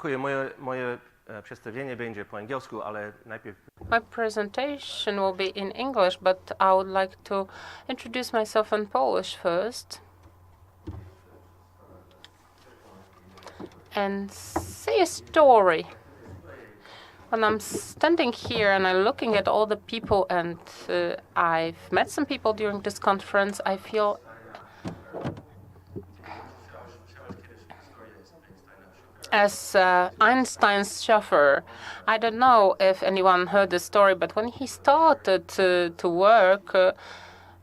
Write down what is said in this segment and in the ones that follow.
Dziękuję. Moje przedstawienie będzie po angielsku, ale najpierw... My presentation will be in English, but I would like to introduce myself in Polish first and say a story. When I'm standing here and I'm looking at all the people, and I've met some people during this conference, I feel as Einstein's chauffeur. I don't know if anyone heard the story, but when he started to work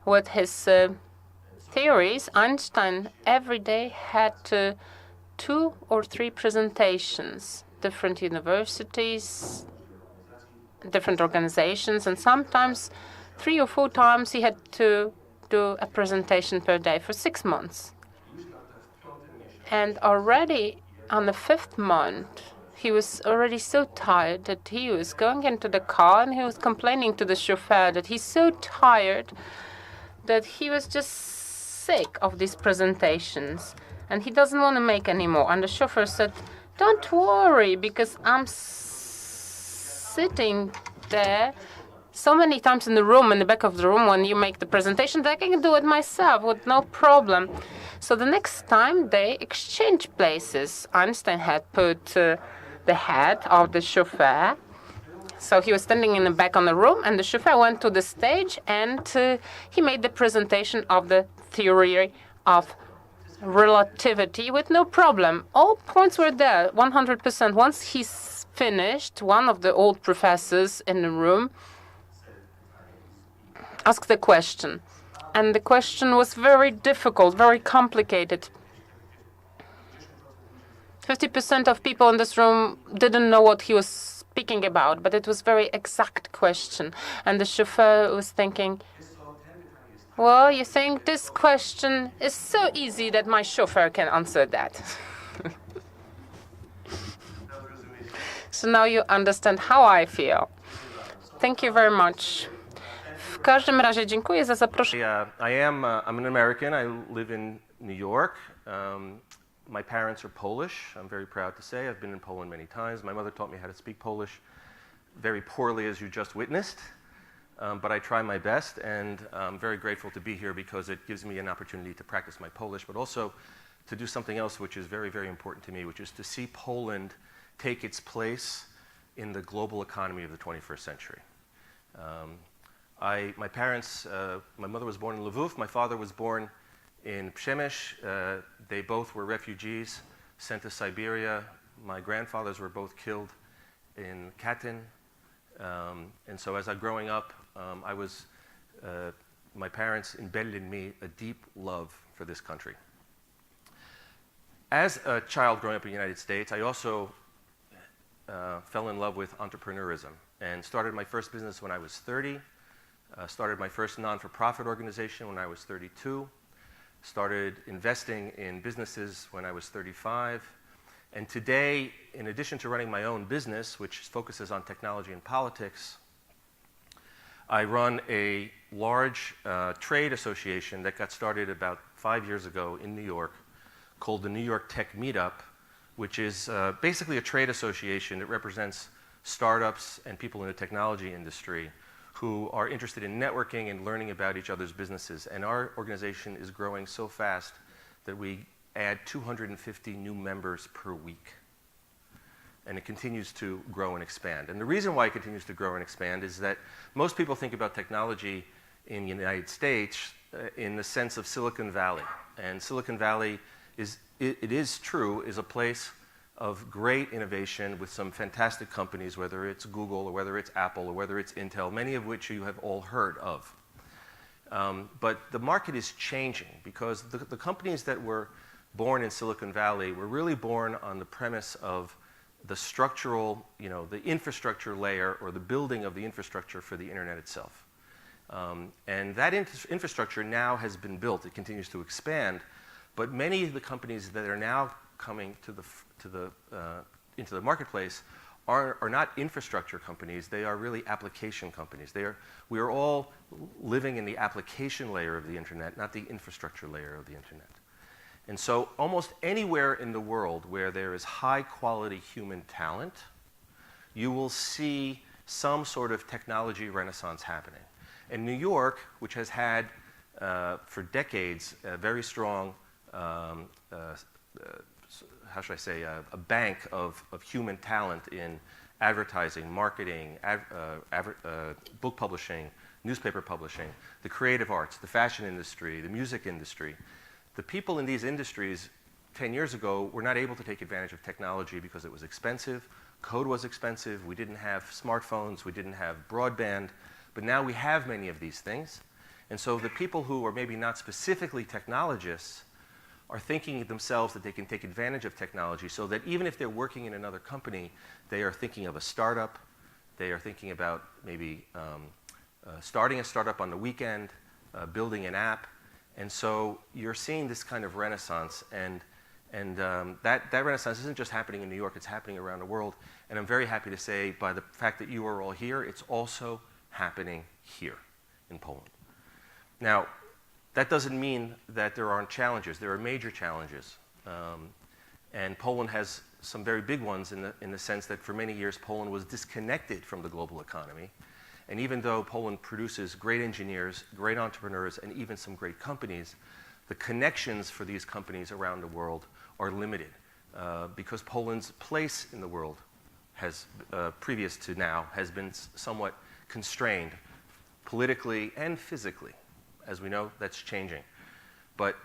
with his theories, Einstein every day had 2 or 3 presentations, different universities, different organizations, and sometimes 3 or 4 times he had to do a presentation per day for 6 months. And already on the 5th month, he was already so tired that he was going into the car and he was complaining to the chauffeur that he's so tired that he was just sick of these presentations and he doesn't want to make any more. And the chauffeur said, "Don't worry, because I'm sitting there so many times in the room, in the back of the room, when you make the presentation, that I can do it myself with no problem." So the next time they exchanged places. Einstein had put the head of the chauffeur. So he was standing in the back of the room, and the chauffeur went to the stage, and he made the presentation of the theory of relativity with no problem. All points were there, 100%. Once he's finished, one of the old professors in the room asked the question. And the question was very difficult, very complicated. 50% of people in this room didn't know what he was speaking about, but it was a very exact question. And the chauffeur was thinking, well, you think this question is so easy that my chauffeur can answer that. So now you understand how I feel. Thank you very much. W każdym razie dziękuję za zaproszenie. I'm an American. I live in New York. My parents are Polish. I'm very proud to say. I've been in Poland many times. My mother taught me how to speak Polish very poorly, as you just witnessed. But I try my best, and I'm very grateful to be here because it gives me an opportunity to practice my Polish, but also to do something else which is very, very important to me, which is to see Poland take its place in the global economy of the 21st century. My parents, my mother was born in Lvów, my father was born in Przemyśl. They both were refugees sent to Siberia. My grandfathers were both killed in Katyn. And so as I'm growing up, my parents embedded in me a deep love for this country. As a child growing up in the United States, I also fell in love with entrepreneurism and started my first business when I was 30. Started my first non-for-profit organization when I was 32. Started investing in businesses when I was 35. And today, in addition to running my own business, which focuses on technology and politics, I run a large trade association that got started about 5 years ago in New York called the New York Tech Meetup, which is basically a trade association that represents startups and people in the technology industry who are interested in networking and learning about each other's businesses. And our organization is growing so fast that we add 250 new members per week. And it continues to grow and expand. And the reason why it continues to grow and expand is that most people think about technology in the United States in the sense of Silicon Valley. And Silicon Valley is true, is a place of great innovation with some fantastic companies, whether it's Google or whether it's Apple or whether it's Intel, many of which you have all heard of. But the market is changing because the companies that were born in Silicon Valley were really born on the premise of the structural, the infrastructure layer or the building of the infrastructure for the internet itself. And that infrastructure now has been built. It continues to expand. But many of the companies that are now coming into the marketplace are not infrastructure companies. They are really application companies. We are all living in the application layer of the internet, not the infrastructure layer of the internet. And so almost anywhere in the world where there is high-quality human talent, you will see some sort of technology renaissance happening. In New York, which has had for decades a very strong, how should I say, a bank of human talent in advertising, marketing, book publishing, newspaper publishing, the creative arts, the fashion industry, the music industry. The people in these industries 10 years ago were not able to take advantage of technology because it was expensive, code was expensive, we didn't have smartphones, we didn't have broadband, but now we have many of these things. And so the people who are maybe not specifically technologists are thinking themselves that they can take advantage of technology so that even if they're working in another company, they are thinking of a startup, they are thinking about maybe starting a startup on the weekend, building an app. And so you're seeing this kind of renaissance, and that renaissance isn't just happening in New York, it's happening around the world. And I'm very happy to say, by the fact that you are all here, it's also happening here in Poland. Now, that doesn't mean that there aren't challenges. There are major challenges. And Poland has some very big ones in the sense that for many years Poland was disconnected from the global economy. And even though Poland produces great engineers, great entrepreneurs, and even some great companies, the connections for these companies around the world are limited because Poland's place in the world has, previous to now, has been somewhat constrained politically and physically. As we know, that's changing. But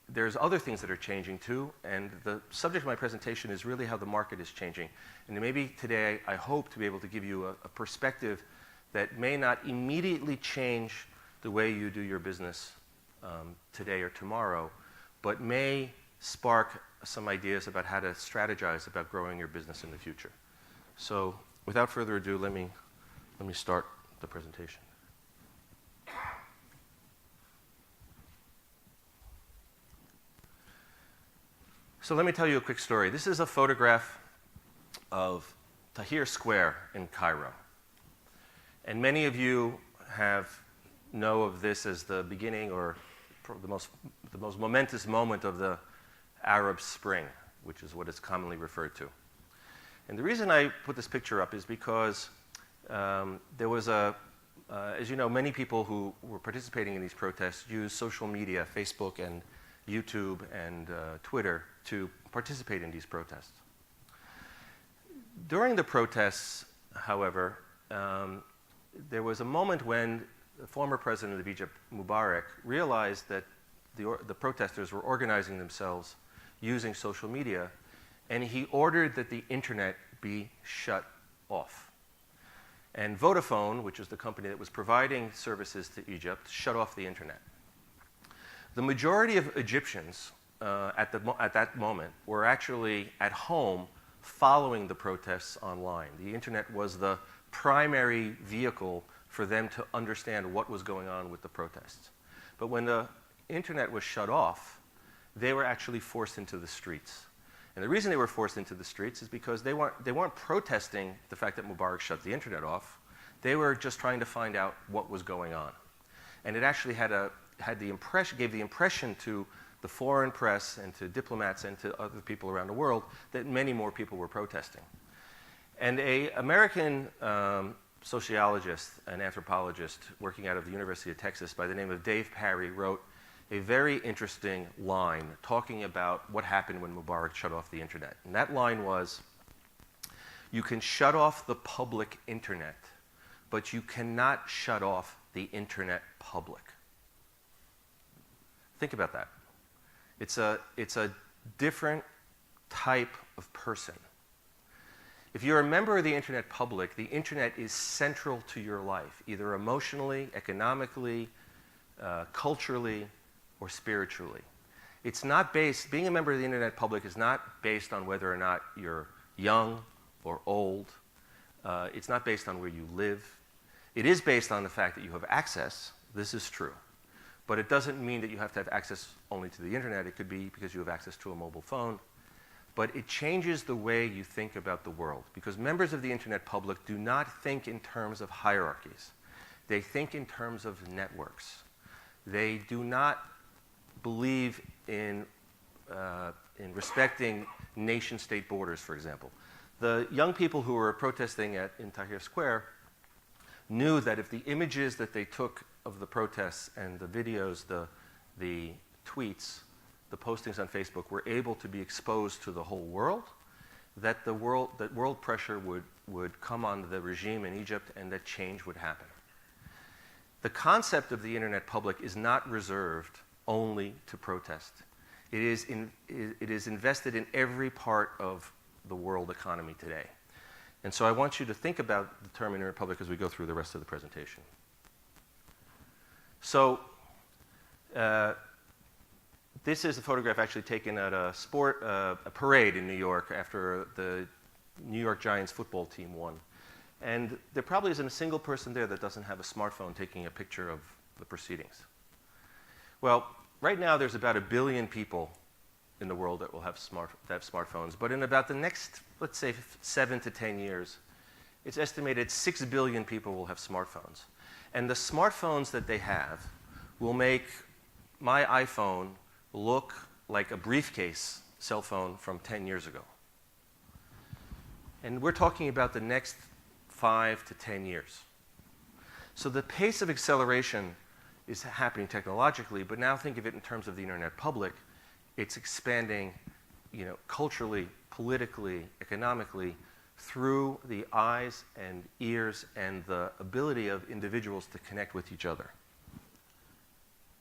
there's other things that are changing too, and the subject of my presentation is really how the market is changing. And maybe today I hope to be able to give you a perspective that may not immediately change the way you do your business today or tomorrow, but may spark some ideas about how to strategize about growing your business in the future. So without further ado, let me start the presentation. So let me tell you a quick story. This is a photograph of Tahrir Square in Cairo. And many of you know of this as the beginning or the most momentous moment of the Arab Spring, which is what it's commonly referred to. And the reason I put this picture up is because there was as you know, many people who were participating in these protests used social media, Facebook and YouTube and Twitter, to participate in these protests. During the protests, however, there was a moment when the former president of Egypt, Mubarak, realized that the protesters were organizing themselves using social media, and he ordered that the internet be shut off. And Vodafone, which is the company that was providing services to Egypt, shut off the internet. The majority of Egyptians at that moment were actually at home following the protests online. The internet was the primary vehicle for them to understand what was going on with the protests. But when the internet was shut off, they were actually forced into the streets. And the reason they were forced into the streets is because they weren't protesting the fact that Mubarak shut the internet off. They were just trying to find out what was going on. And it actually gave the impression to the foreign press and to diplomats and to other people around the world that many more people were protesting. And an American sociologist and anthropologist working out of the University of Texas by the name of Dave Parry wrote a very interesting line talking about what happened when Mubarak shut off the internet. And that line was, "You can shut off the public internet, but you cannot shut off the internet public." Think about that. It's a different type of person. If you're a member of the internet public, the internet is central to your life, either emotionally, economically, culturally, or spiritually. Being a member of the internet public is not based on whether or not you're young or old. It's not based on where you live. It is based on the fact that you have access. This is true. But it doesn't mean that you have to have access only to the internet. It could be because you have access to a mobile phone. But it changes the way you think about the world, because members of the internet public do not think in terms of hierarchies. They think in terms of networks. They do not believe in in respecting nation-state borders, for example. The young people who were protesting in Tahrir Square knew that if the images that they took of the protests and the videos, the tweets, the postings on Facebook were able to be exposed to the whole world, that world pressure would come on the regime in Egypt and that change would happen. The concept of the internet public is not reserved only to protest. It is invested in every part of the world economy today. And so I want you to think about the term internet public as we go through the rest of the presentation. So this is a photograph actually taken at a parade in New York after the New York Giants football team won. And there probably isn't a single person there that doesn't have a smartphone taking a picture of the proceedings. Well, right now there's about 1 billion people in the world that will have smartphones. But in about the next, let's say, 7 to 10 years, it's estimated 6 billion people will have smartphones. And the smartphones that they have will make my iPhone look like a briefcase cell phone from 10 years ago. And we're talking about the next 5 to 10 years. So the pace of acceleration is happening technologically, but now think of it in terms of the internet public. It's expanding, culturally, politically, economically, through the eyes and ears and the ability of individuals to connect with each other.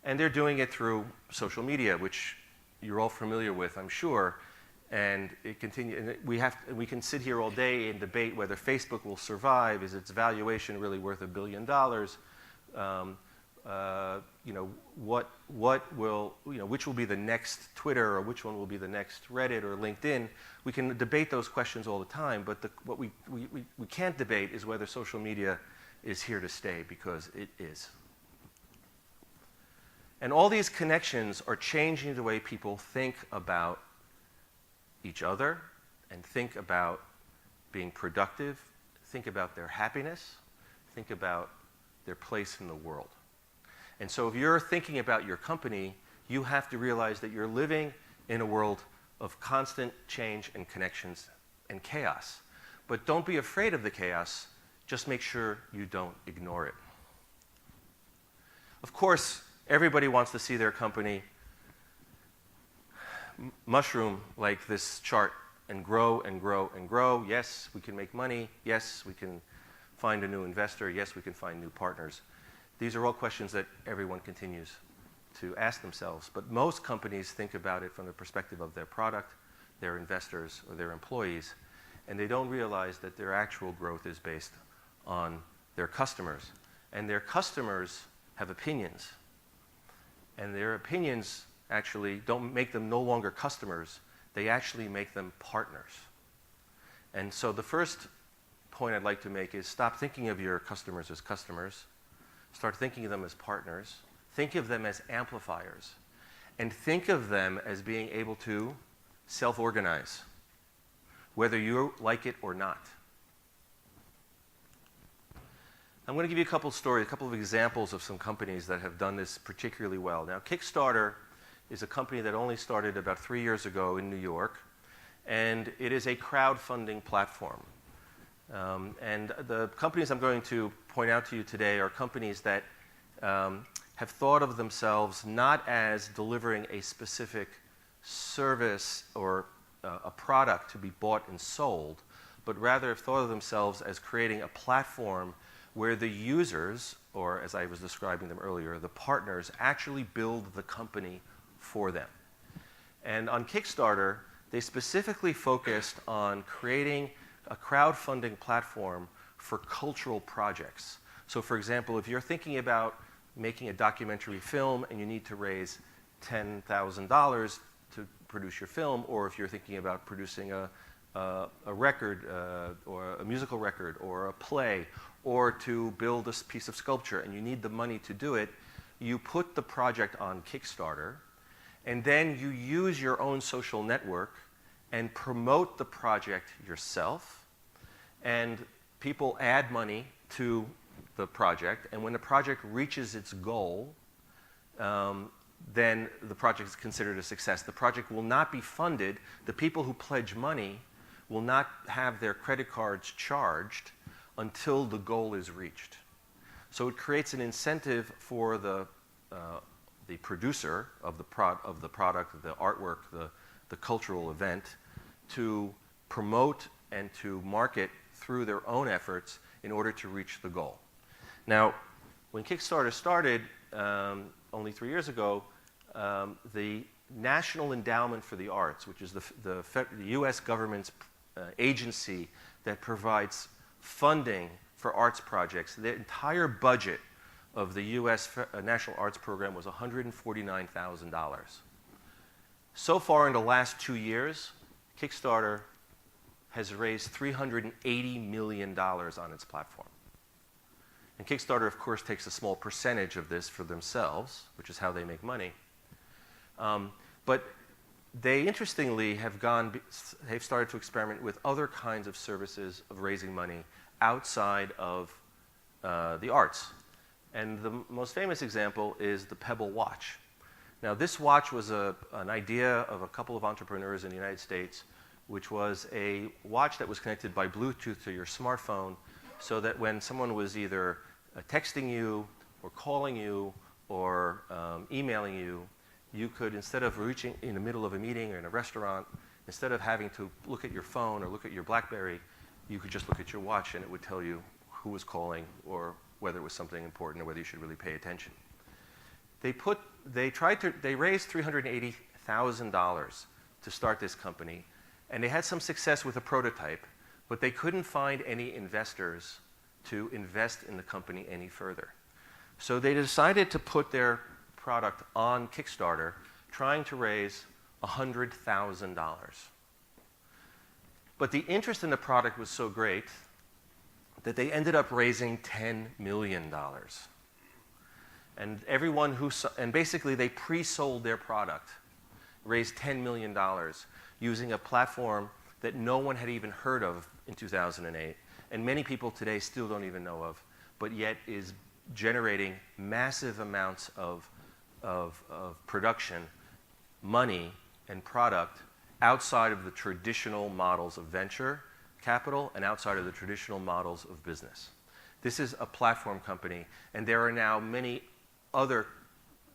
And they're doing it through social media, which you're all familiar with, I'm sure. And it continues. And we can sit here all day and debate whether Facebook will survive. Is its valuation really worth $1 billion? Which will be the next Twitter, or which one will be the next Reddit or LinkedIn? We can debate those questions all the time, but what we can't debate is whether social media is here to stay, because it is. And all these connections are changing the way people think about each other and think about being productive, think about their happiness, think about their place in the world. And so if you're thinking about your company, you have to realize that you're living in a world of constant change and connections and chaos. But don't be afraid of the chaos. Just make sure you don't ignore it. Of course, everybody wants to see their company mushroom like this chart and grow and grow and grow. Yes, we can make money. Yes, we can find a new investor. Yes, we can find new partners. These are all questions that everyone continues to ask themselves. But most companies think about it from the perspective of their product, their investors, or their employees. And they don't realize that their actual growth is based on their customers. And their customers have opinions. And their opinions actually don't make them no longer customers. They actually make them partners. And so the first point I'd like to make is stop thinking of your customers as customers. Start thinking of them as partners. Think of them as amplifiers. And think of them as being able to self-organize, whether you like it or not. I'm going to give you a couple of stories, a couple of examples of some companies that have done this particularly well. Now, Kickstarter is a company that only started about 3 years ago in New York, and it is a crowdfunding platform. And the companies I'm going to point out to you today are companies that have thought of themselves not as delivering a specific service or a product to be bought and sold, but rather have thought of themselves as creating a platform where the users, or as I was describing them earlier, the partners, actually build the company for them. And on Kickstarter, they specifically focused on creating a crowdfunding platform for cultural projects. So for example, if you're thinking about making a documentary film and you need to raise $10,000 to produce your film, or if you're thinking about producing a record or a musical record or a play, or to build a piece of sculpture and you need the money to do it, you put the project on Kickstarter, and then you use your own social network and promote the project yourself, and people add money to the project, and when the project reaches its goal, then the project is considered a success. The project will not be funded. The people who pledge money will not have their credit cards charged until the goal is reached. So it creates an incentive for the producer of the product, the artwork, the cultural event, to promote and to market through their own efforts in order to reach the goal. Now, when Kickstarter started only 3 years ago, the National Endowment for the Arts, which is the U.S. government's agency that provides funding for arts projects, the entire budget of the U.S. National Arts Program was $149,000. So far in the last 2 years, Kickstarter has raised $380 million on its platform. And Kickstarter, of course, takes a small percentage of this for themselves, which is how they make money. But they, interestingly, they've started to experiment with other kinds of services of raising money outside of the arts. And the most famous example is the Pebble watch. Now, this watch was an idea of a couple of entrepreneurs in the United States, which was a watch that was connected by Bluetooth to your smartphone, so that when someone was either texting you or calling you or emailing you, you could, instead of reaching in the middle of a meeting or in a restaurant, instead of having to look at your phone or look at your BlackBerry, you could just look at your watch and it would tell you who was calling or whether it was something important or whether you should really pay attention. They raised $380,000 to start this company, and they had some success with a prototype, but they couldn't find any investors to invest in the company any further. So they decided to put their product on Kickstarter, trying to raise $100,000. But the interest in the product was so great that they ended up raising $10 million. And and basically they pre-sold their product, raised $10 million using a platform that no one had even heard of in 2008, and many people today still don't even know of, but yet is generating massive amounts of production, money, and product outside of the traditional models of venture capital and outside of the traditional models of business. This is a platform company, and there are now many other,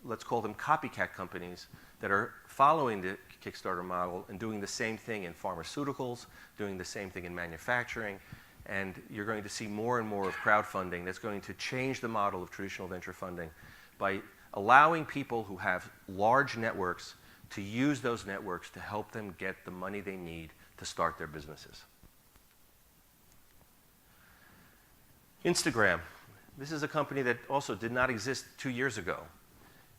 let's call them copycat companies, that are following the Kickstarter model and doing the same thing in pharmaceuticals, doing the same thing in manufacturing, and you're going to see more and more of crowdfunding that's going to change the model of traditional venture funding by allowing people who have large networks to use those networks to help them get the money they need to start their businesses. Instagram. This is a company that also did not exist 2 years ago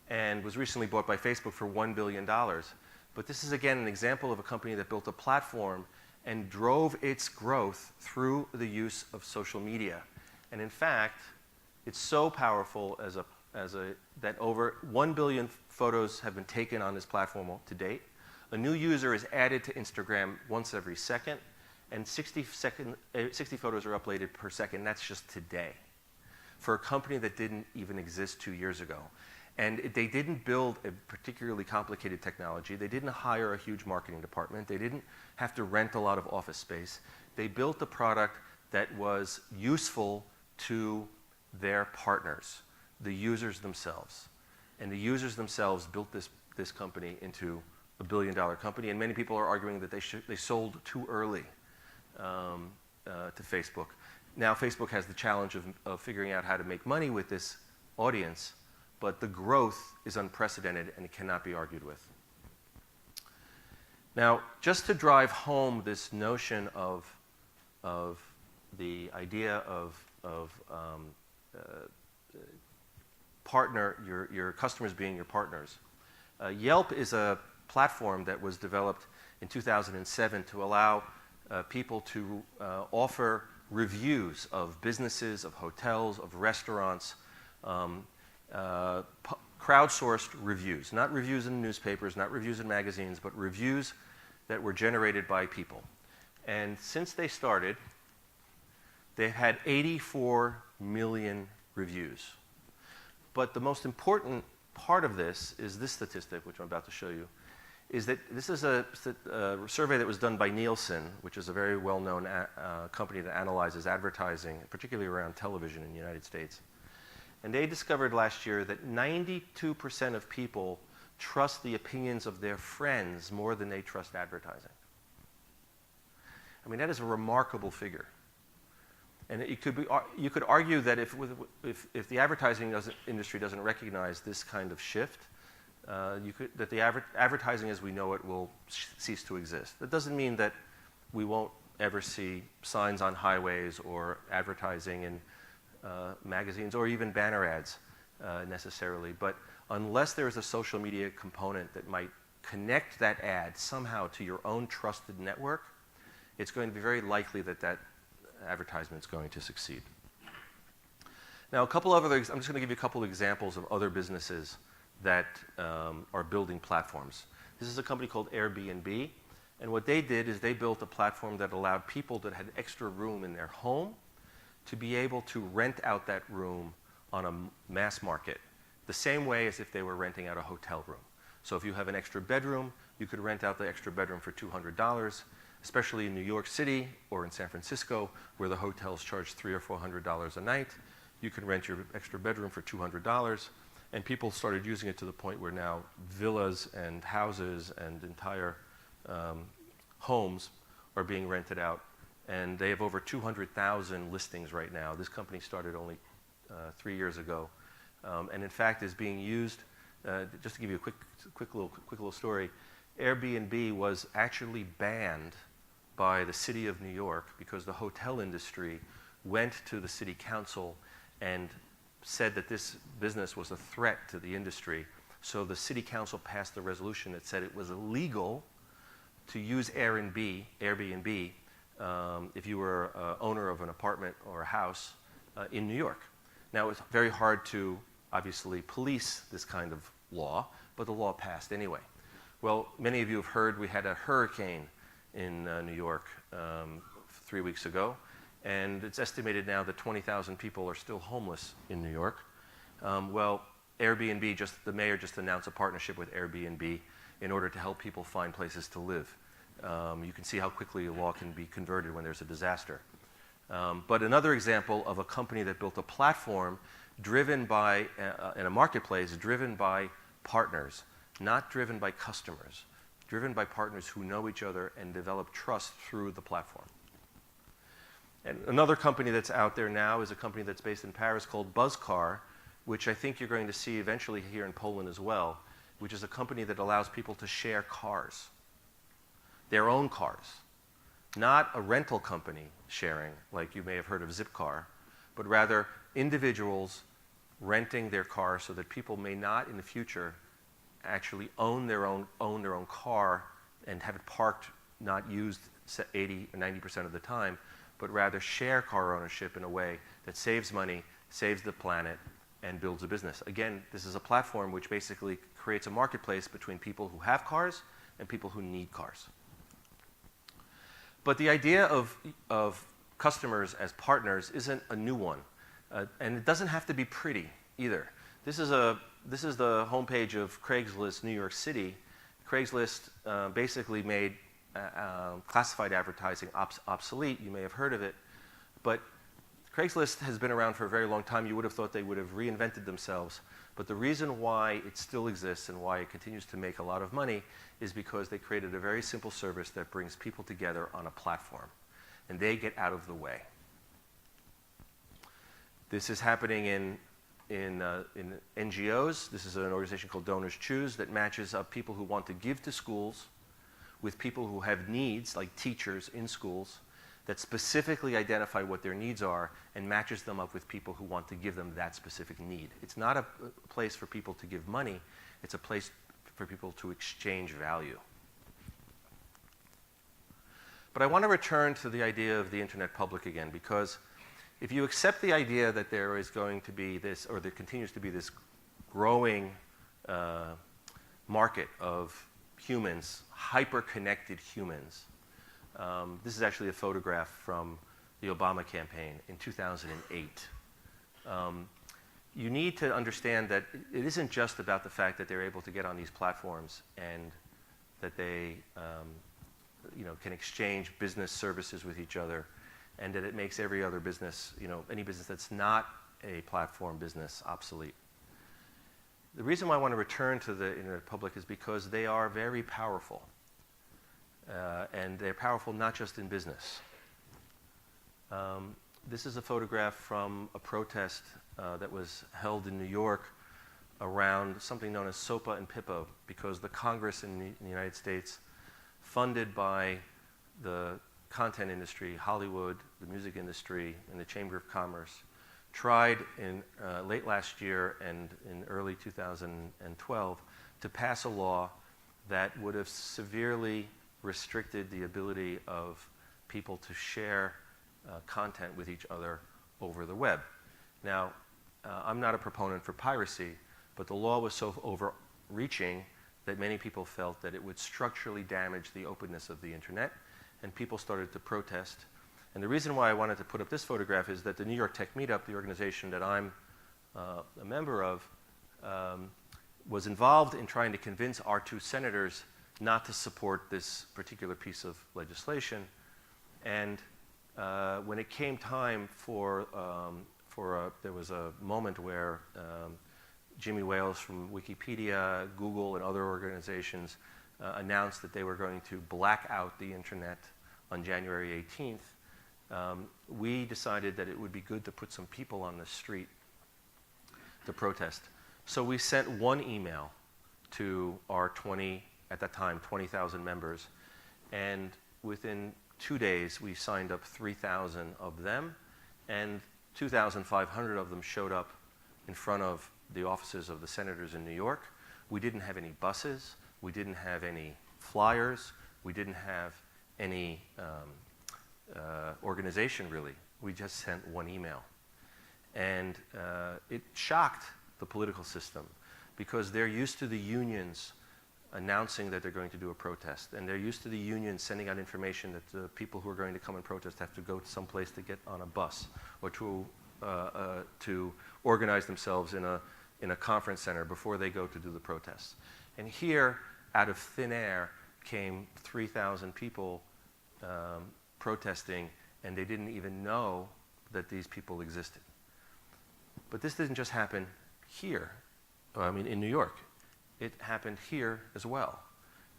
and was recently bought by Facebook for $1 billion. But this is, again, an example of a company that built a platform and drove its growth through the use of social media. And in fact, it's so powerful that over 1 billion photos have been taken on this platform to date. A new user is added to Instagram once every second, and 60 photos are uploaded per second. That's just today, for a company that didn't even exist 2 years ago. And they didn't build a particularly complicated technology. They didn't hire a huge marketing department. They didn't have to rent a lot of office space. They built a product that was useful to their partners, the users themselves. And the users themselves built this company into a billion-dollar company. And many people are arguing that they sold too early to Facebook. Now Facebook has the challenge of figuring out how to make money with this audience, but the growth is unprecedented and it cannot be argued with. Now, just to drive home this notion of the idea of your customers being your partners, Yelp is a platform that was developed in 2007 to allow people to offer reviews of businesses, of hotels, of restaurants, crowdsourced reviews, not reviews in newspapers, not reviews in magazines, but reviews that were generated by people. And since they started, they've had 84 million reviews. But the most important part of this is this statistic, which I'm about to show you, is that this is a survey that was done by Nielsen, which is a very well-known company that analyzes advertising, particularly around television in the United States. And they discovered last year that 92% of people trust the opinions of their friends more than they trust advertising. I mean, that is a remarkable figure. And you could argue that if the advertising industry doesn't recognize this kind of shift, that the advertising as we know it will cease to exist. That doesn't mean that we won't ever see signs on highways or advertising in magazines or even banner ads necessarily. But unless there is a social media component that might connect that ad somehow to your own trusted network, it's going to be very likely that that advertisement is going to succeed. Now, I'm just going to give you a couple of examples of other businesses that are building platforms. This is a company called Airbnb, and what they did is they built a platform that allowed people that had extra room in their home to be able to rent out that room on a mass market, the same way as if they were renting out a hotel room. So if you have an extra bedroom, you could rent out the extra bedroom for $200, especially in New York City or in San Francisco, where the hotels charge $300 or $400 a night. You can rent your extra bedroom for $200, and people started using it to the point where now villas and houses and entire homes are being rented out, and they have over 200,000 listings right now. This company started only 3 years ago, and in fact is being used. Just to give you a quick little story, Airbnb was actually banned by the city of New York because the hotel industry went to the city council and said that this business was a threat to the industry. So the city council passed a resolution that said it was illegal to use Airbnb if you were an owner of an apartment or a house in New York. Now, it's very hard to obviously police this kind of law, but the law passed anyway. Well, many of you have heard we had a hurricane in New York 3 weeks ago, and it's estimated now that 20,000 people are still homeless in New York. Well, Airbnb, the mayor just announced a partnership with Airbnb in order to help people find places to live. You can see how quickly a law can be converted when there's a disaster. But another example of a company that built a platform driven by, in a marketplace, driven by partners, not driven by customers, driven by partners who know each other and develop trust through the platform. And another company that's out there now is a company that's based in Paris called Buzzcar, which I think you're going to see eventually here in Poland as well, which is a company that allows people to share cars, their own cars. Not a rental company sharing, like you may have heard of Zipcar, but rather individuals renting their car so that people may not in the future actually own their own car and have it parked, not used 80 or 90% of the time, but rather share car ownership in a way that saves money, saves the planet, and builds a business. Again, this is a platform which basically creates a marketplace between people who have cars and people who need cars. But the idea of customers as partners isn't a new one, and it doesn't have to be pretty either. This is the homepage of Craigslist New York City. Craigslist basically made classified advertising obsolete. You may have heard of it, but Craigslist has been around for a very long time. You would have thought they would have reinvented themselves, but the reason why it still exists and why it continues to make a lot of money is because they created a very simple service that brings people together on a platform, and they get out of the way. This is happening in NGOs. This is an organization called Donors Choose that matches up people who want to give to schools with people who have needs, like teachers in schools, that specifically identify what their needs are and matches them up with people who want to give them that specific need. It's not a place for people to give money. It's a place for people to exchange value. But I want to return to the idea of the internet public again, because if you accept the idea that there is going to be this, or there continues to be this growing market of humans, hyper-connected humans. This is actually a photograph from the Obama campaign in 2008. you need to understand that it isn't just about the fact that they're able to get on these platforms and that they can exchange business services with each other, and that it makes every other business, any business that's not a platform business, obsolete. The reason why I want to return to the Internet Public is because they are very powerful. And they're powerful not just in business. This is a photograph from a protest that was held in New York around something known as SOPA and PIPA, because the Congress in the United States, funded by the content industry, Hollywood, the music industry, and the Chamber of Commerce, tried in late last year and in early 2012 to pass a law that would have severely restricted the ability of people to share content with each other over the web. Now, I'm not a proponent for piracy, but the law was so overreaching that many people felt that it would structurally damage the openness of the internet, and people started to protest. And the reason why I wanted to put up this photograph is that the New York Tech Meetup, the organization that I'm a member of, was involved in trying to convince our two senators not to support this particular piece of legislation. And when it came time there was a moment where Jimmy Wales from Wikipedia, Google, and other organizations announced that they were going to black out the internet on January 18th, we decided that it would be good to put some people on the street to protest. So we sent one email to our at that time, 20,000 members, and within 2 days, we signed up 3,000 of them, and 2,500 of them showed up in front of the offices of the senators in New York. We didn't have any buses. We didn't have any flyers. We didn't have any organization, really. We just sent one email. And it shocked the political system because they're used to the unions announcing that they're going to do a protest. And they're used to the unions sending out information that the people who are going to come and protest have to go to some place to get on a bus or to organize themselves in a conference center before they go to do the protests. And here, out of thin air, came 3,000 people protesting, and they didn't even know that these people existed. But this didn't just happen here, in New York. It happened here as well.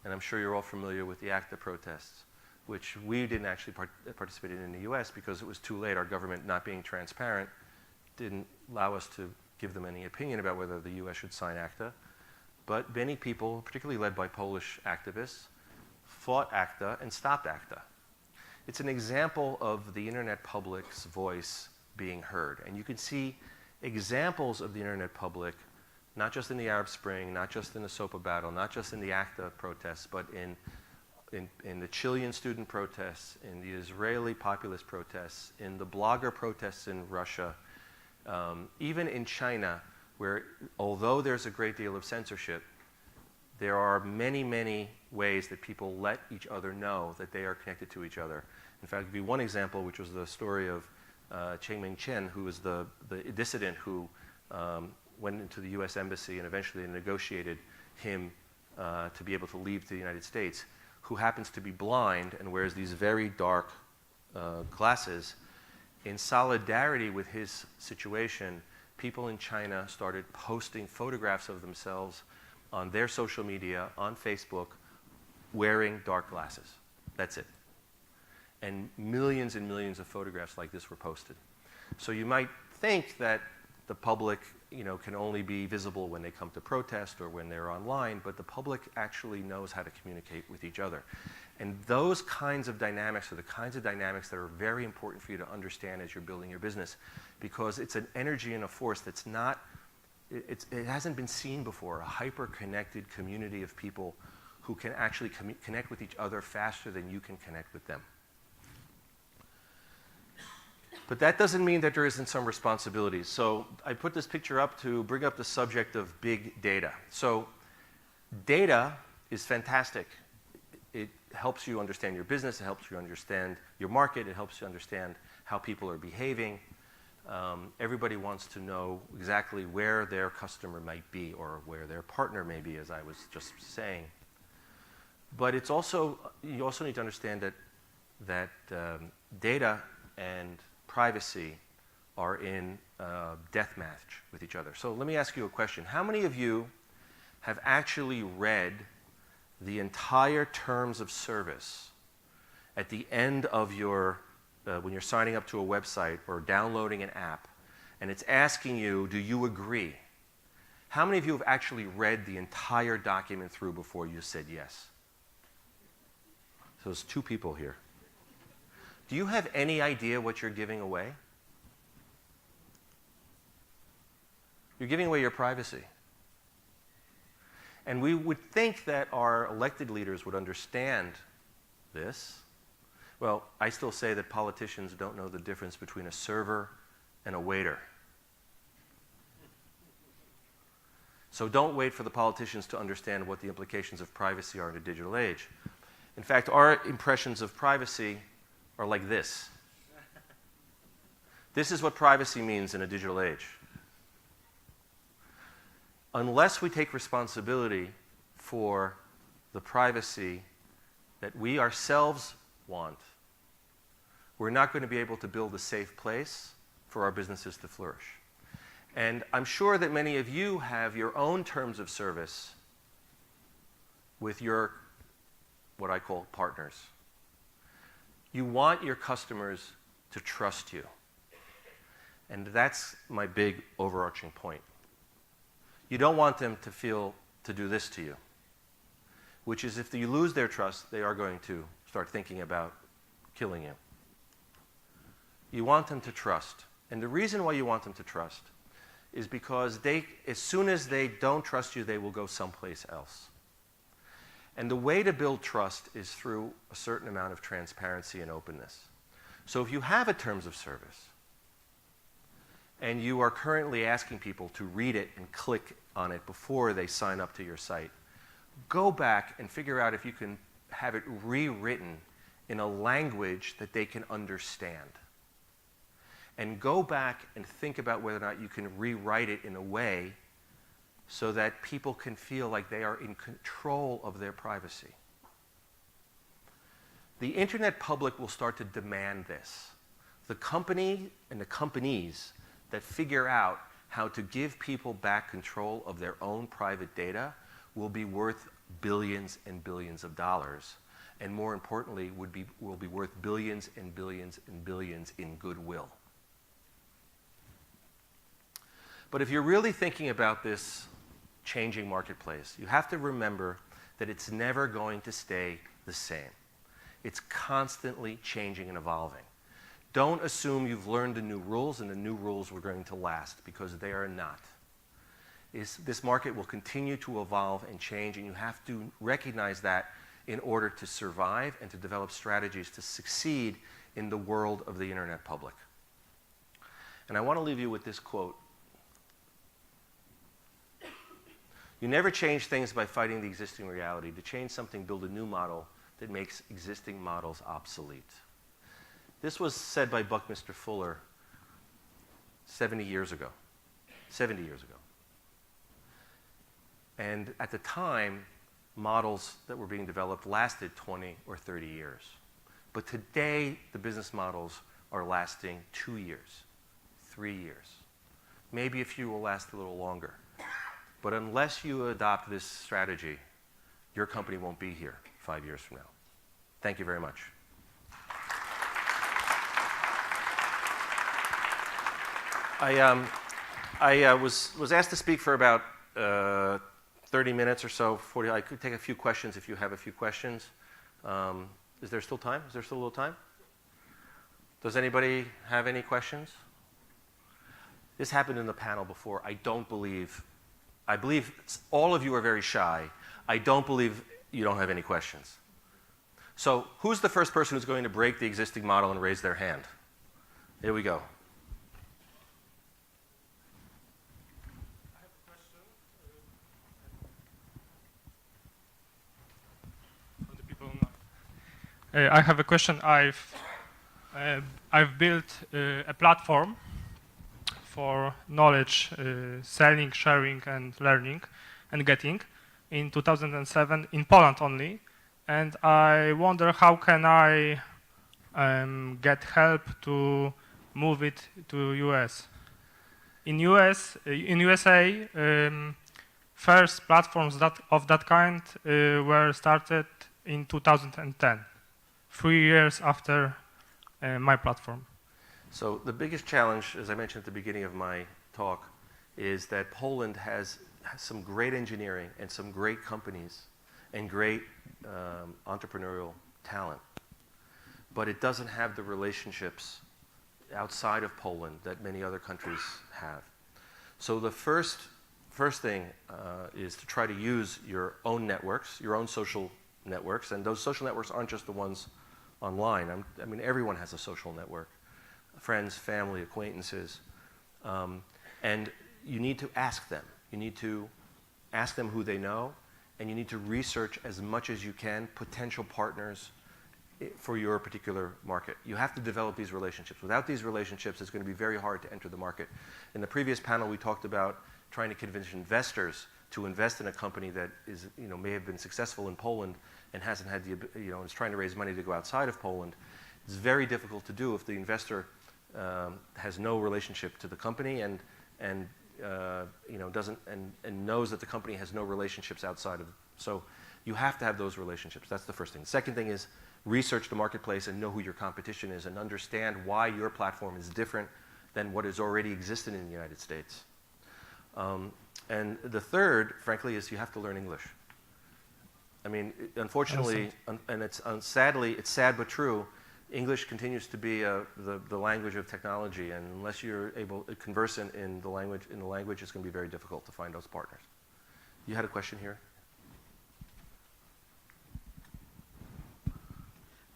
And I'm sure you're all familiar with the ACTA protests, which we didn't actually participate in the US because it was too late. Our government, not being transparent, didn't allow us to give them any opinion about whether the US should sign ACTA. But many people, particularly led by Polish activists, fought ACTA and stopped ACTA. It's an example of the Internet public's voice being heard. And you can see examples of the Internet public, not just in the Arab Spring, not just in the SOPA battle, not just in the ACTA protests, but in the Chilean student protests, in the Israeli populist protests, in the blogger protests in Russia, even in China, where although there's a great deal of censorship, there are many, many ways that people let each other know that they are connected to each other. In fact, I'll give you one example, which was the story of Cheng-Ming Chen, who was the dissident who went into the US Embassy and eventually negotiated him to be able to leave the United States, who happens to be blind and wears these very dark glasses. In solidarity with his situation, people in China started posting photographs of themselves on their social media, on Facebook, wearing dark glasses. That's it. And millions of photographs like this were posted. So you might think that the public can only be visible when they come to protest or when they're online, but the public actually knows how to communicate with each other. And those kinds of dynamics are the kinds of dynamics that are very important for you to understand as you're building your business, because it's an energy and a force that's not, it hasn't been seen before, a hyper-connected community of people who can actually connect with each other faster than you can connect with them. But that doesn't mean that there isn't some responsibilities. So I put this picture up to bring up the subject of big data. So data is fantastic. It helps you understand your business. It helps you understand your market. It helps you understand how people are behaving. Everybody wants to know exactly where their customer might be or where their partner may be, as I was just saying. But it's also, you also need to understand that data and privacy are in death match with each other. So let me ask you a question. How many of you have actually read the entire terms of service at the end of your, when you're signing up to a website or downloading an app, and it's asking you, do you agree? How many of you have actually read the entire document through before you said yes? So there's 2 people here. Do you have any idea what you're giving away? You're giving away your privacy. And we would think that our elected leaders would understand this. Well, I still say that politicians don't know the difference between a server and a waiter. So don't wait for the politicians to understand what the implications of privacy are in a digital age. In fact, our impressions of privacy are like this. This is what privacy means in a digital age. Unless we take responsibility for the privacy that we ourselves want, we're not going to be able to build a safe place for our businesses to flourish. And I'm sure that many of you have your own terms of service with your, what I call, partners. You want your customers to trust you. And that's my big overarching point. You don't want them to feel to do this to you, which is if you lose their trust, they are going to start thinking about killing you. You want them to trust. And the reason why you want them to trust is because as soon as they don't trust you, they will go someplace else. And the way to build trust is through a certain amount of transparency and openness. So if you have a terms of service, and you are currently asking people to read it and click on it before they sign up to your site, go back and figure out if you can have it rewritten in a language that they can understand. And go back and think about whether or not you can rewrite it in a way so that people can feel like they are in control of their privacy. The internet public will start to demand this. The company and the companies that figure out how to give people back control of their own private data will be worth billions and billions of dollars, and more importantly, will be worth billions and billions and billions in goodwill. But if you're really thinking about this changing marketplace, you have to remember that it's never going to stay the same. It's constantly changing and evolving. Don't assume you've learned the new rules and the new rules were going to last, because they are not. This market will continue to evolve and change, and you have to recognize that in order to survive and to develop strategies to succeed in the world of the internet public. And I want to leave you with this quote. You never change things by fighting the existing reality. To change something, build a new model that makes existing models obsolete. This was said by Buckminster Fuller 70 years ago. 70 years ago. And at the time, models that were being developed lasted 20 or 30 years. But today, the business models are lasting 2 years, 3 years. Maybe a few will last a little longer. But unless you adopt this strategy, your company won't be here 5 years from now. Thank you very much. I was asked to speak for about 30 minutes or so. 40. I could take a few questions if you have a few questions. Is there still time? Is there still a little time? Does anybody have any questions? This happened in the panel before. I believe all of you are very shy. I don't believe you don't have any questions. So who's the first person who's going to break the existing model and raise their hand? Here we go. I have a question. I've built a platform for knowledge selling, sharing, and learning and getting in 2007 in Poland only. And I wonder how can I get help to move it to US. In USA, first platforms of that kind were started in 2010, 3 years after my platform. So the biggest challenge, as I mentioned at the beginning of my talk, is that Poland has some great engineering and some great companies and great entrepreneurial talent. But it doesn't have the relationships outside of Poland that many other countries have. So the first thing is to try to use your own networks, your own social networks, and those social networks aren't just the ones online. I mean, everyone has a social network, friends, family, acquaintances, and you need to ask them. You need to ask them who they know, and you need to research as much as you can potential partners for your particular market. You have to develop these relationships. Without these relationships, it's going to be very hard to enter the market. In the previous panel, we talked about trying to convince investors to invest in a company that is, may have been successful in Poland and hasn't had the, is trying to raise money to go outside of Poland. It's very difficult to do if the investor has no relationship to the company and doesn't and knows that the company has no relationships outside of. So you have to have those relationships. That's the first thing. The second thing is research the marketplace and know who your competition is and understand why your platform is different than what is already existing in the United States. And the third, frankly, is you have to learn English. I mean, unfortunately, and it's sadly, it's sad but true, English continues to be the language of technology, and unless you're able to converse in the language, it's going to be very difficult to find those partners. You had a question here?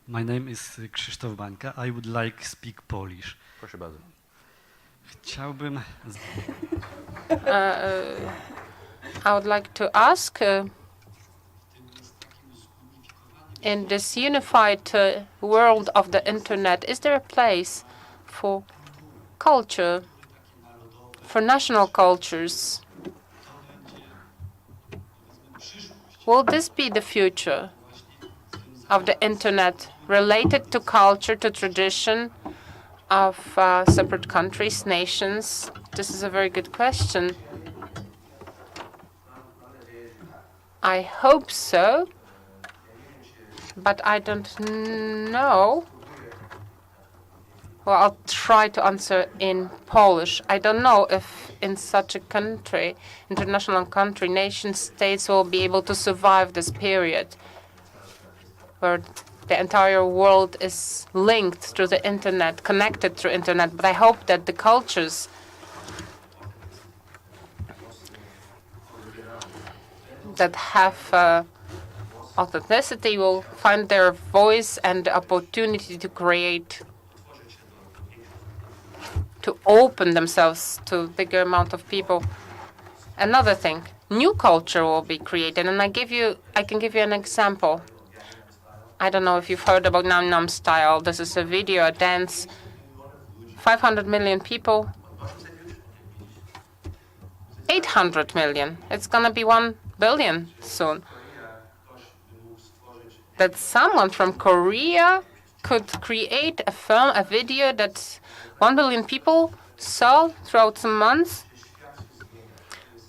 My name is Krzysztof Bańka. I would like to speak Polish. Proszę bardzo. Chciałbym... I would like to ask, in this unified world of the internet, is there a place for culture, for national cultures? Will this be the future of the internet, related to culture, to tradition of separate countries, nations? This is a very good question. I hope so, but I don't know. Well, I'll try to answer in Polish. I don't know if in such a country, international country, nation states will be able to survive this period where the entire world is linked through the internet, connected through internet. But I hope that the cultures that have authenticity will find their voice and the opportunity to create, to open themselves to a bigger amount of people. Another thing, new culture will be created, and I can give you an example. I don't know if you've heard about Nam Style. This is a video, a dance. 500 million people. 800 million. It's gonna be 1 billion soon. That someone from Korea could create a film, a video that 1 billion people saw throughout some months.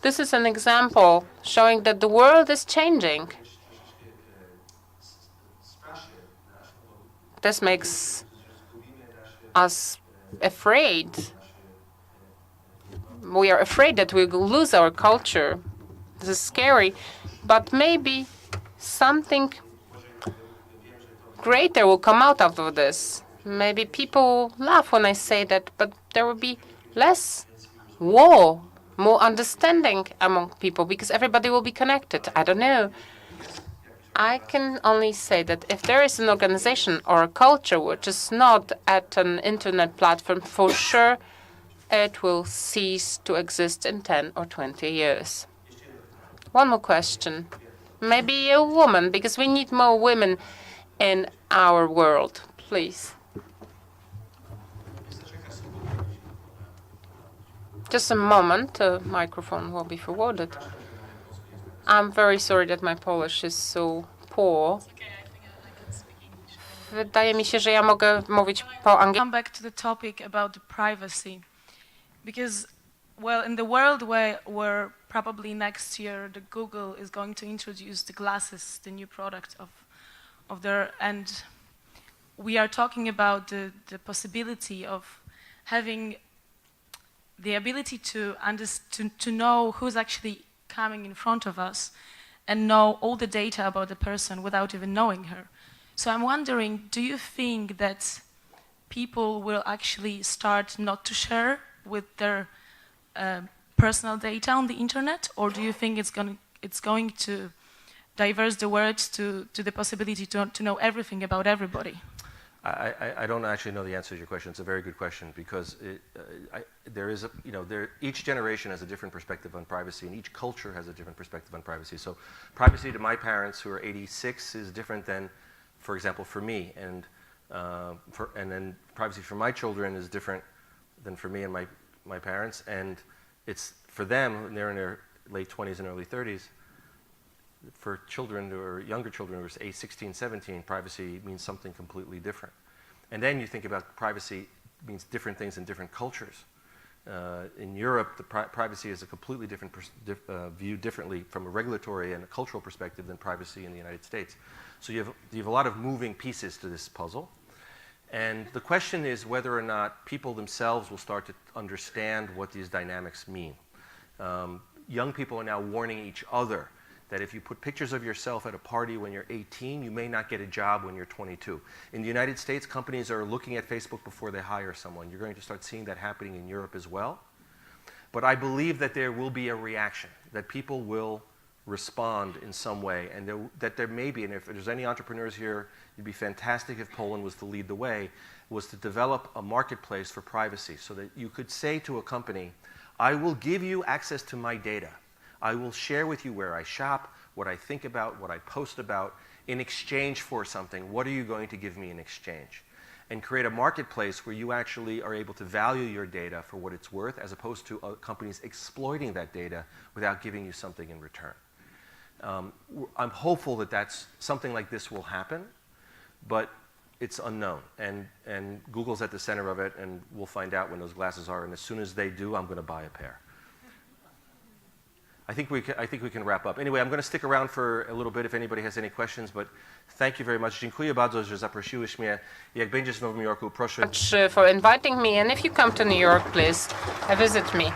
This is an example showing that the world is changing. This makes us afraid. We are afraid that we will lose our culture. This is scary, but maybe something greater will come out of this. Maybe people laugh when I say that, but there will be less war, more understanding among people because everybody will be connected. I don't know. I can only say that if there is an organization or a culture which is not at an internet platform, for sure it will cease to exist in 10 or 20 years. One more question. Maybe a woman, because we need more women in our world. Please. Just a moment, the microphone will be forwarded. I'm very sorry that my Polish is so poor. Wydaje mi się, że ja mogę mówić po angielsku. Come back to the topic about the privacy, because, well, in the world where probably next year the Google is going to introduce the glasses, the new product of their, and we are talking about the possibility of having the ability to know who's actually coming in front of us and know all the data about the person without even knowing her. So I'm wondering, do you think that people will actually start not to share with their personal data on the internet, or do you think it's going to diverse the world to the possibility to know everything about everybody? I don't actually know the answer to your question. It's a very good question because each generation has a different perspective on privacy, and each culture has a different perspective on privacy. So privacy to my parents, who are 86, is different than, for example, for me, and then privacy for my children is different than for me and my parents, and it's for them, they're in their late 20s and early 30s. For children or younger children who are 16, 17, privacy means something completely different. And then you think about privacy means different things in different cultures. In Europe, the privacy is a completely different viewed differently from a regulatory and a cultural perspective than privacy in the United States. So you have a lot of moving pieces to this puzzle. And the question is whether or not people themselves will start to understand what these dynamics mean. Young people are now warning each other that if you put pictures of yourself at a party when you're 18, you may not get a job when you're 22. In the United States, companies are looking at Facebook before they hire someone. You're going to start seeing that happening in Europe as well. But I believe that there will be a reaction, that people will respond in some way, and that there may be, and if there's any entrepreneurs here, it'd be fantastic if Poland was to lead the way, was to develop a marketplace for privacy so that you could say to a company, I will give you access to my data. I will share with you where I shop, what I think about, what I post about, in exchange for something. What are you going to give me in exchange? And create a marketplace where you actually are able to value your data for what it's worth, as opposed to companies exploiting that data without giving you something in return. I'm hopeful that something like this will happen, but it's unknown. And Google's at the center of it, and we'll find out when those glasses are. And as soon as they do, I'm going to buy a pair. I think we can wrap up. Anyway, I'm going to stick around for a little bit if anybody has any questions, but thank you very much. Dziękuję bardzo, że zaprosiłeś mnie. Jak będziesz w Nowym Jorku, proszę. For inviting me, and if you come to New York, please visit me.